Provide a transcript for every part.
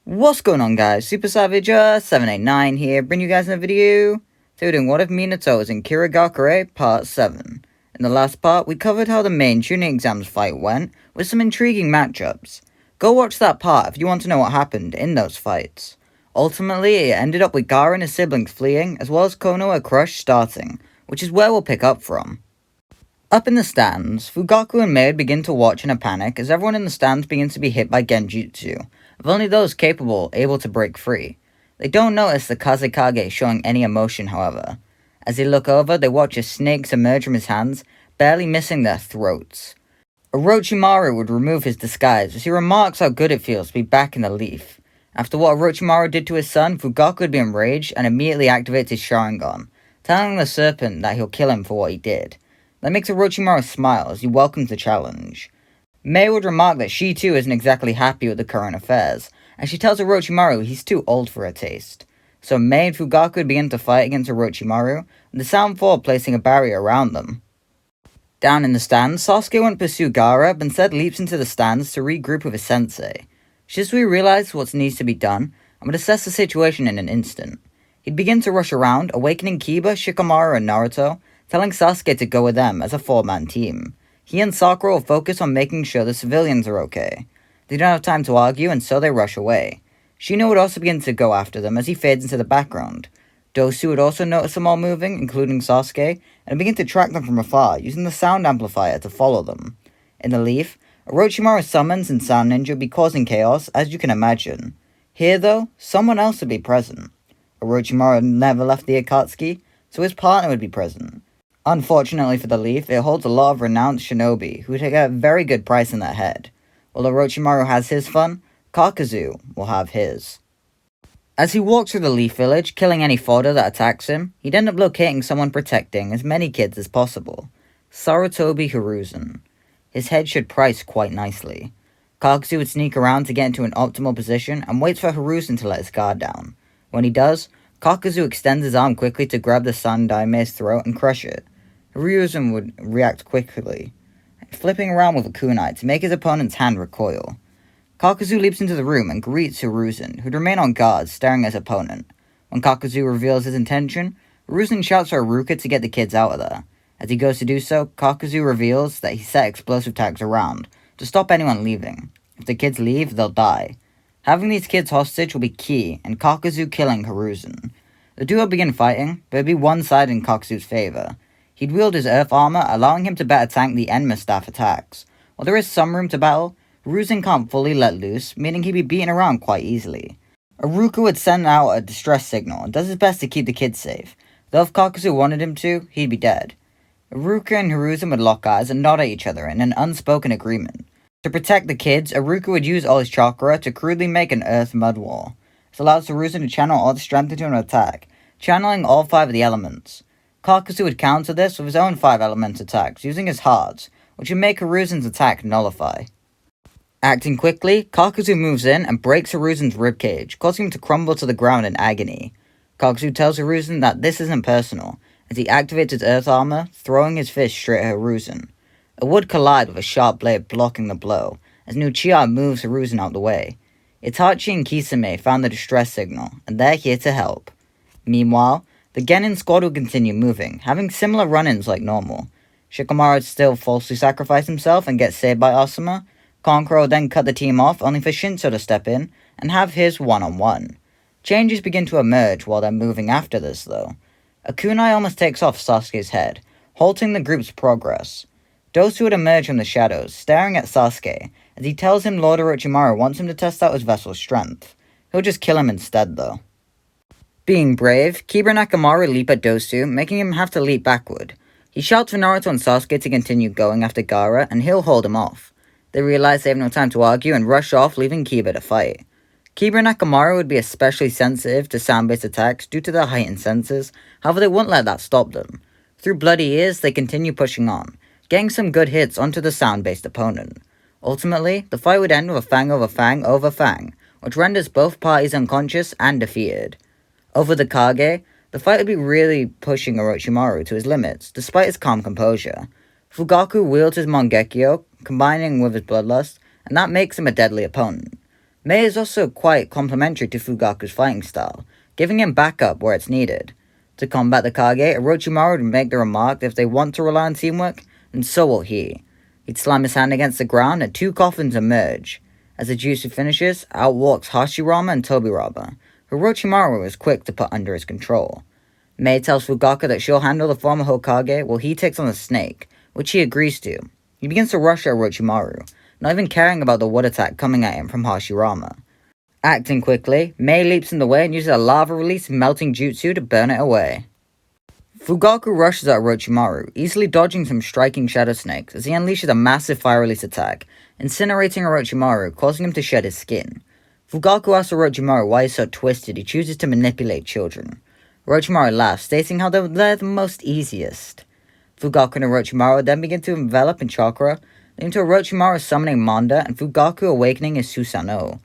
What's going on, guys? Supersavage789 here, bringing you guys in a video. Today we're doing What If Minato was in Kirigakure Part 7. In the last part, we covered how the main tuning exams fight went, with some intriguing matchups. Go watch that part if you want to know what happened in those fights. Ultimately, it ended up with Gaara and his siblings fleeing, as well as Konoha Crush starting, which is where we'll pick up from. Up in the stands, Fugaku and Maid begin to watch in a panic as everyone in the stands begins to be hit by genjutsu, with only those capable able to break free. They don't notice the Kazekage showing any emotion, however. As they look over, they watch as snakes emerge from his hands, barely missing their throats. Orochimaru would remove his disguise as he remarks how good it feels to be back in the Leaf. After what Orochimaru did to his son, Fugaku would be enraged and immediately activates his Sharingan, telling the serpent that he'll kill him for what he did. That makes Orochimaru smile as he welcomes the challenge. Mei would remark that she too isn't exactly happy with the current affairs, and she tells Orochimaru he's too old for her taste. So Mei and Fugaku would begin to fight against Orochimaru, with the Sound 4 placing a barrier around them. Down in the stands, Sasuke won't pursue Gaara, but instead leaps into the stands to regroup with his sensei. Shisui realizes what needs to be done, and would assess the situation in an instant. He'd begin to rush around, awakening Kiba, Shikamaru, and Naruto, telling Sasuke to go with them as a 4-man team. He and Sakura will focus on making sure the civilians are okay. They don't have time to argue, and so they rush away. Shino would also begin to go after them as he fades into the background. Dosu would also notice them all moving, including Sasuke, and begin to track them from afar, using the sound amplifier to follow them. In the Leaf, Orochimaru's summons and Sound Ninja would be causing chaos, as you can imagine. Here, though, someone else would be present. Orochimaru never left the Akatsuki, so his partner would be present. Unfortunately for the Leaf, it holds a lot of renowned shinobi who take a very good price in their head. While Orochimaru has his fun, Kakuzu will have his. As he walks through the Leaf Village, killing any fodder that attacks him, he'd end up locating someone protecting as many kids as possible. Sarutobi Hiruzen. His head should price quite nicely. Kakuzu would sneak around to get into an optimal position and waits for Hiruzen to let his guard down. When he does, Kakuzu extends his arm quickly to grab the Sandaime's throat and crush it. Hiruzen would react quickly, flipping around with a kunai to make his opponent's hand recoil. Kakuzu leaps into the room and greets Hiruzen, who'd remain on guard, staring at his opponent. When Kakuzu reveals his intention, Hiruzen shouts for Iruka to get the kids out of there. As he goes to do so, Kakuzu reveals that he set explosive tags around to stop anyone leaving. If the kids leave, they'll die. Having these kids hostage will be key, and Kakuzu killing Hiruzen. The duo begin fighting, but it'd be one-sided in Kakuzu's favor. He'd wield his earth armor, allowing him to better tank the Enma staff attacks. While there is some room to battle, Hiruzen can't fully let loose, meaning he'd be beaten around quite easily. Iruka would send out a distress signal and does his best to keep the kids safe, though if Kakuzu wanted him to, he'd be dead. Iruka and Hiruzen would lock eyes and nod at each other in an unspoken agreement. To protect the kids, Iruka would use all his chakra to crudely make an earth mud wall. This allows Hiruzen to channel all the strength into an attack, channeling all 5 of the elements. Kakuzu would counter this with his own 5 element attacks, using his hearts, which would make Hiruzen's attack nullify. Acting quickly, Kakuzu moves in and breaks Hiruzen's ribcage, causing him to crumble to the ground in agony. Kakuzu tells Hiruzen that this isn't personal, as he activates his earth armor, throwing his fist straight at Hiruzen. It would collide with a sharp blade blocking the blow, as Nuchiya moves Hiruzen out the way. Itachi and Kisame found the distress signal, and they're here to help. Meanwhile, the Genin squad will continue moving, having similar run-ins like normal. Shikamaru would still falsely sacrifice himself and get saved by Asuma. Kankuro will then cut the team off, only for Shinso to step in and have his one-on-one. Changes begin to emerge while they're moving after this, though. A kunai almost takes off Sasuke's head, halting the group's progress. Dosu would emerge from the shadows, staring at Sasuke, as he tells him Lord Orochimaru wants him to test out his vessel's strength. He'll just kill him instead, though. Being brave, Kiba and Akamaru leap at Dosu, making him have to leap backward. He shouts for Naruto and Sasuke to continue going after Gaara, and he'll hold him off. They realize they have no time to argue and rush off, leaving Kiba to fight. Kiba and Akamaru would be especially sensitive to sound-based attacks due to their heightened senses, however they wouldn't let that stop them. Through bloody ears, they continue pushing on, getting some good hits onto the sound-based opponent. Ultimately, the fight would end with a fang over fang over fang, which renders both parties unconscious and defeated. Over the Kage, The fight would be really pushing Orochimaru to his limits, despite his calm composure. Fugaku wields his Mangekyo, combining with his bloodlust, and that makes him a deadly opponent. Mei is also quite complementary to Fugaku's fighting style, giving him backup where it's needed. To combat the Kage, Orochimaru would make the remark that if they want to rely on teamwork, then so will he. He'd slam his hand against the ground and two coffins emerge. As the jutsu finishes, out walks Hashirama and Tobirama, who Orochimaru is quick to put under his control. Mei tells Fugaku that she'll handle the former Hokage while he takes on the snake, which he agrees to. He begins to rush at Orochimaru, not even caring about the wood attack coming at him from Hashirama. Acting quickly, Mei leaps in the way and uses a lava release melting jutsu to burn it away. Fugaku rushes at Orochimaru, easily dodging some striking shadow snakes as he unleashes a massive fire release attack, incinerating Orochimaru, causing him to shed his skin. Fugaku asks Orochimaru why he's so twisted he chooses to manipulate children. Orochimaru laughs, stating how they're the most easiest. Fugaku and Orochimaru then begin to envelop in chakra, leading to Orochimaru summoning Manda and Fugaku awakening his Susanoo.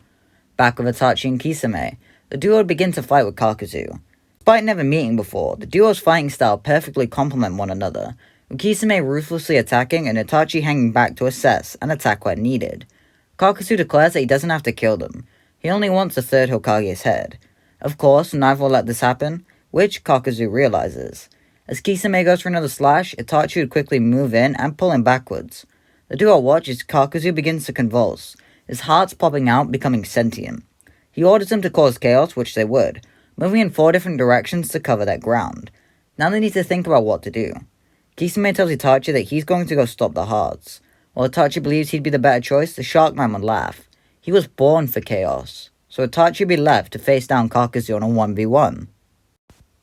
Back with Itachi and Kisame, the duo would begin to fight with Kakuzu. Despite never meeting before, the duo's fighting style perfectly complement one another, with Kisame ruthlessly attacking and Itachi hanging back to assess and attack where needed. Kakuzu declares that he doesn't have to kill them, he only wants the third Hokage's head. Of course, neither will let this happen, which Kakuzu realizes. As Kisame goes for another slash, Itachi would quickly move in and pull him backwards. The duo watch as Kakuzu begins to convulse, his heart's popping out, becoming sentient. He orders them to cause chaos, which they would, moving in 4 different directions to cover their ground. Now they need to think about what to do. Kisame tells Itachi that he's going to go stop the hearts. While Itachi believes he'd be the better choice, the Sharkman would laugh. He was born for chaos, so Itachi would be left to face down Kakuzu on a 1v1.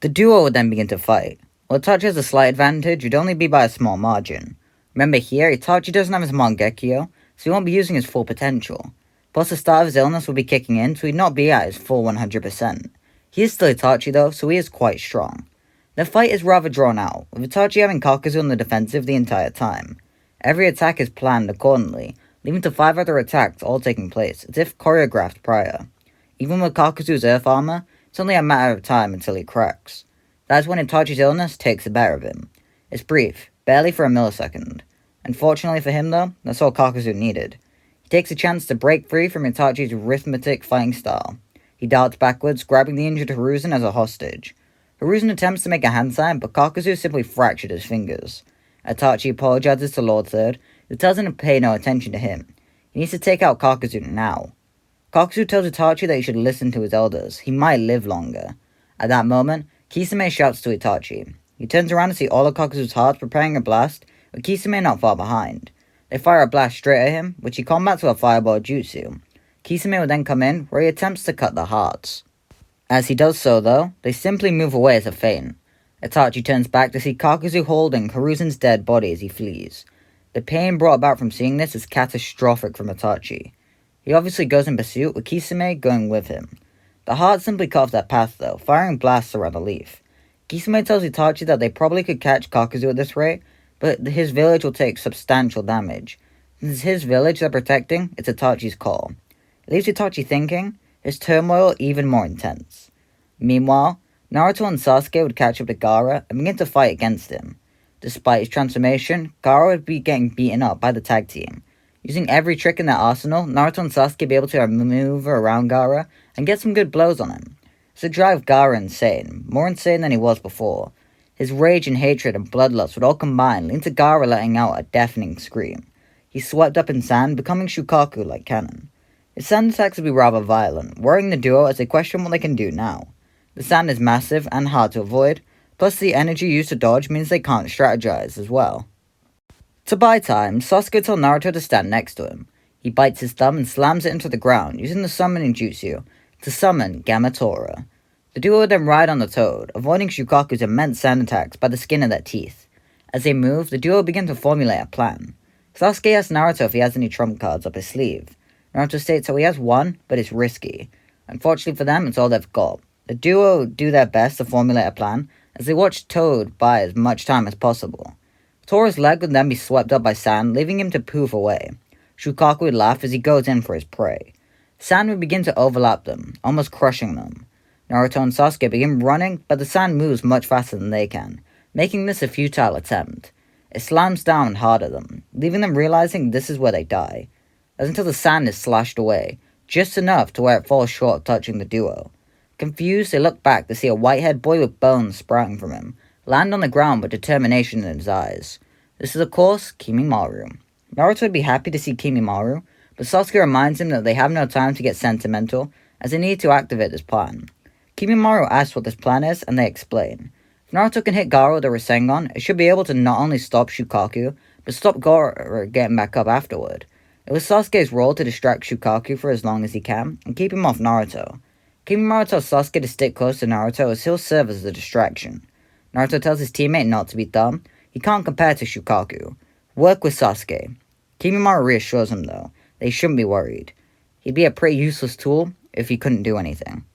The duo would then begin to fight. While Itachi has a slight advantage, it would only be by a small margin. Remember here, Itachi doesn't have his Mangekyo, so he won't be using his full potential. Plus the start of his illness will be kicking in, so he'd not be at his full 100%. He is still Itachi though, so he is quite strong. The fight is rather drawn out, with Itachi having Kakuzu on the defensive the entire time. Every attack is planned accordingly, leading to 5 other attacks all taking place, as if choreographed prior. Even with Kakuzu's earth armor, it's only a matter of time until he cracks. That's when Itachi's illness takes the better of him. It's brief, barely for a millisecond. Unfortunately for him though, that's all Kakuzu needed. He takes a chance to break free from Itachi's arithmetic fighting style. He darts backwards, grabbing the injured Hiruzen as a hostage. Hiruzen attempts to make a hand sign, but Kakuzu simply fractured his fingers. Itachi apologizes to Lord Third, who tells him to pay no attention to him. He needs to take out Kakuzu now. Kakuzu tells Itachi that he should listen to his elders. He might live longer. At that moment, Kisame shouts to Itachi. He turns around to see all of Kakuzu's hearts preparing a blast, with Kisame not far behind. They fire a blast straight at him, which he combats with a fireball jutsu. Kisame will then come in, where he attempts to cut the hearts. As he does so though, they simply move away as a feint. Itachi turns back to see Kakuzu holding Hiruzen's dead body as he flees. The pain brought about from seeing this is catastrophic from Itachi. He obviously goes in pursuit, with Kisame going with him. The hearts simply cut off their path though, firing blasts around the leaf. Kisame tells Itachi that they probably could catch Kakuzu at this rate, but his village will take substantial damage. Since it's his village they're protecting, it's Itachi's call. It leaves Itachi thinking, his turmoil even more intense. Meanwhile, Naruto and Sasuke would catch up to Gaara and begin to fight against him. Despite his transformation, Gaara would be getting beaten up by the tag team. Using every trick in their arsenal, Naruto and Sasuke would be able to maneuver around Gaara and get some good blows on him. This would drive Gaara insane, more insane than he was before. His rage and hatred and bloodlust would all combine, leading to Gaara letting out a deafening scream. He swept up in sand, becoming Shukaku like cannon. His sand attacks would be rather violent, worrying the duo as they question what they can do now. The sand is massive and hard to avoid, plus the energy used to dodge means they can't strategize as well. To buy time, Sasuke tells Naruto to stand next to him. He bites his thumb and slams it into the ground, using the summoning jutsu to summon Gamatora. The duo would then ride on the toad, avoiding Shukaku's immense sand attacks by the skin of their teeth. As they move, the duo begin to formulate a plan. Sasuke asks Naruto if he has any trump cards up his sleeve. Naruto states how he has one, but it's risky. Unfortunately for them, it's all they've got. The duo do their best to formulate a plan, as they watch Toad buy as much time as possible. Tora's leg would then be swept up by sand, leaving him to poof away. Shukaku would laugh as he goes in for his prey. Sand would begin to overlap them, almost crushing them. Naruto and Sasuke begin running, but the sand moves much faster than they can, making this a futile attempt. It slams down hard at them, leaving them realizing this is where they die. That's until the sand is slashed away, just enough to where it falls short of touching the duo. Confused, they look back to see a white-haired boy with bones sprouting from him, land on the ground with determination in his eyes. This is, of course, Kimimaru. Naruto would be happy to see Kimimaru, but Sasuke reminds him that they have no time to get sentimental, as they need to activate this plan. Kimimaru asks what this plan is, and they explain. If Naruto can hit Gaara with a Rasengan, it should be able to not only stop Shukaku, but stop Gaara getting back up afterward. It was Sasuke's role to distract Shukaku for as long as he can, and keep him off Naruto. Kimimaru tells Sasuke to stick close to Naruto as he'll serve as a distraction. Naruto tells his teammate not to be dumb. He can't compare to Shukaku. Work with Sasuke. Kimimaru reassures him, though, that he shouldn't be worried. He'd be a pretty useless tool if he couldn't do anything.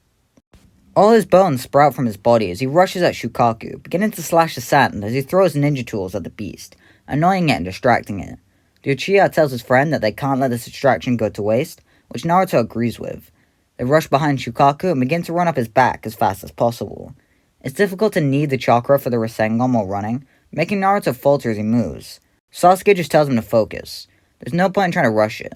All his bones sprout from his body as he rushes at Shukaku, beginning to slash the sand as he throws ninja tools at the beast, annoying it and distracting it. The Uchiha tells his friend that they can't let this distraction go to waste, which Naruto agrees with. They rush behind Shukaku and begin to run up his back as fast as possible. It's difficult to knead the chakra for the Rasengan while running, making Naruto falter as he moves. Sasuke just tells him to focus. There's no point in trying to rush it.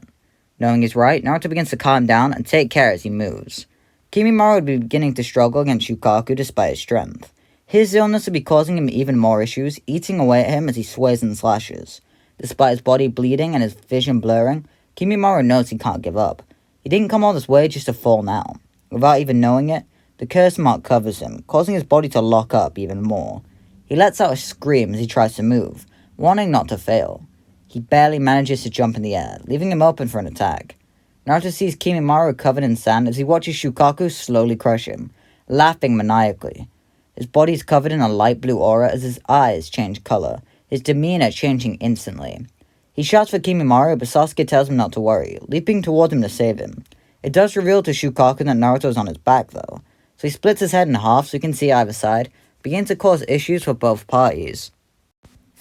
Knowing he's right, Naruto begins to calm down and take care as he moves. Kimimaru would be beginning to struggle against Shukaku despite his strength. His illness would be causing him even more issues, eating away at him as he sways and slashes. Despite his body bleeding and his vision blurring, Kimimaru knows he can't give up. He didn't come all this way just to fall now. Without even knowing it, the curse mark covers him, causing his body to lock up even more. He lets out a scream as he tries to move, wanting not to fail. He barely manages to jump in the air, leaving him open for an attack. Naruto sees Kimimaru covered in sand as he watches Shukaku slowly crush him, laughing maniacally. His body is covered in a light blue aura as his eyes change color, his demeanor changing instantly. He shouts for Kimimaru, but Sasuke tells him not to worry, leaping toward him to save him. It does reveal to Shukaku that Naruto is on his back though, so he splits his head in half so he can see either side, beginning to cause issues for both parties.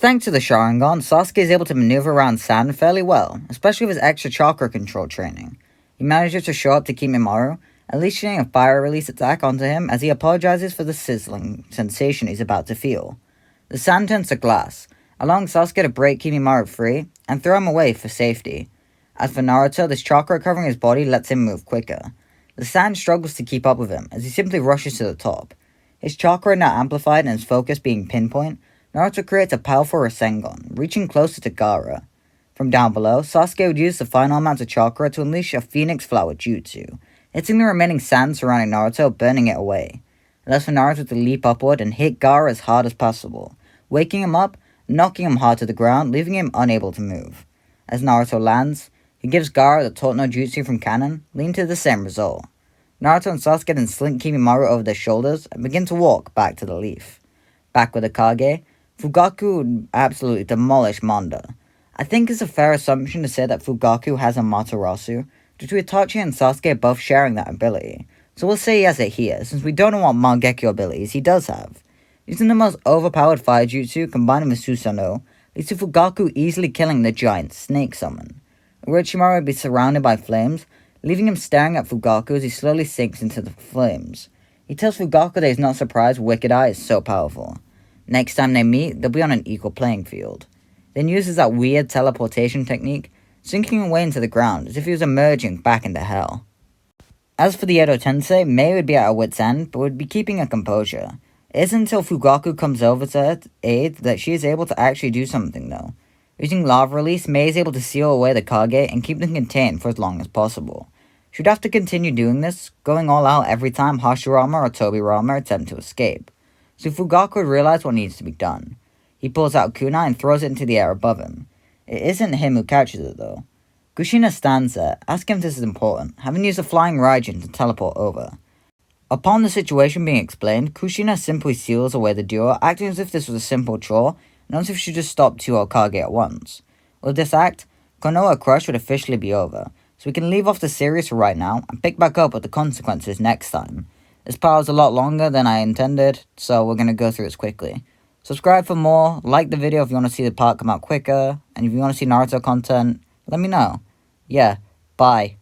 Thanks to the Sharingan, Sasuke is able to maneuver around sand fairly well, especially with his extra chakra control training. He manages to show up to Kimimaru, unleashing a fire release attack onto him as he apologizes for the sizzling sensation he's about to feel. The sand turns to glass, allowing Sasuke to break Kimimaru free and throw him away for safety. As for Naruto, this chakra covering his body lets him move quicker. The sand struggles to keep up with him as he simply rushes to the top. His chakra now amplified and his focus being pinpoint, Naruto creates a powerful Rasengan, reaching closer to Gaara. From down below, Sasuke would use the final amount of chakra to unleash a Phoenix Flower Jutsu, hitting the remaining sand surrounding Naruto, burning it away. It allows for Naruto to leap upward and hit Gaara as hard as possible, waking him up, knocking him hard to the ground, leaving him unable to move. As Naruto lands, he gives Gaara the Taught no Jutsu from canon, leading to the same result. Naruto and Sasuke then slink Kimimaru over their shoulders and begin to walk back to the leaf. Back with the Kage, Fugaku would absolutely demolish Manda. I think it's a fair assumption to say that Fugaku has a Matarasu, due to Itachi and Sasuke both sharing that ability. So we'll say he has it here, since we don't know what Mangekyo abilities he does have. Using the most overpowered fire jutsu combined with Susanoo, leads to Fugaku easily killing the giant snake summon. Orochimaru would be surrounded by flames, leaving him staring at Fugaku as he slowly sinks into the flames. He tells Fugaku that he's not surprised Wicked Eye is so powerful. Next time they meet, they'll be on an equal playing field. Then uses that weird teleportation technique, sinking away into the ground as if he was emerging back into hell. As for the Edo Tensei, Mei would be at her wit's end, but would be keeping her composure. It isn't until Fugaku comes over to her aid that she is able to actually do something though. Using Lava Release, Mei is able to seal away the Kage and keep them contained for as long as possible. She would have to continue doing this, going all out every time Hashirama or Tobirama attempt to escape. So Fugaku would realize what needs to be done. He pulls out kunai and throws it into the air above him. It isn't him who catches it though. Kushina stands there, asking if this is important, having used a flying Raijin to teleport over. Upon the situation being explained, Kushina simply seals away the duo, acting as if this was a simple chore, and as if she just stopped two Hokage at once. With this act, Konoha Crush would officially be over, so we can leave off the series for right now, and pick back up with the consequences next time. This part was a lot longer than I intended, so we're going to go through this quickly. Subscribe for more, like the video if you want to see the part come out quicker, and if you want to see Naruto content, let me know. Yeah, bye.